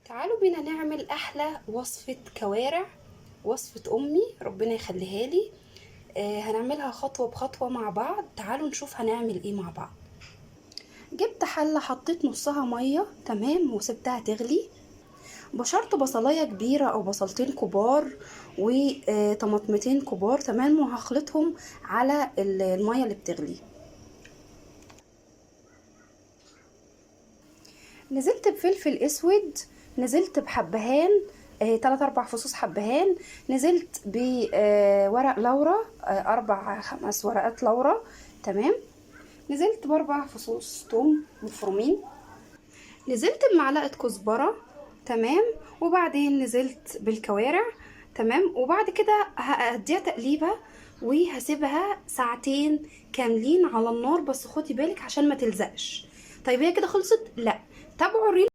تعالوا بينا نعمل احلى وصفة كوارع، وصفة امي ربنا يخليها لي. هنعملها خطوة بخطوة مع بعض. تعالوا نشوف هنعمل ايه مع بعض. جبت حلة، حطيت نصها مية تمام وسبتها تغلي. بشرت بصلاية كبيرة او بصلتين كبار وطماطمتين كبار تمام، وهخلطهم على المية اللي بتغلي. نزلت بفلفل اسود، نزلت بحبهان، 3 4 فصوص حبهان. نزلت بورق لورا، 4 5 ورقات لورا تمام. نزلت ب4 فصوص توم مفرومين. نزلت بمعلقة كزبرة تمام. وبعدين نزلت بالكوارع تمام. وبعد كده هديها تقليبة وهسيبها ساعتين كاملين على النار، بس خدي بالك عشان ما تلزقش. طيب هي كده خلصت؟ لا، تابعوا الريل.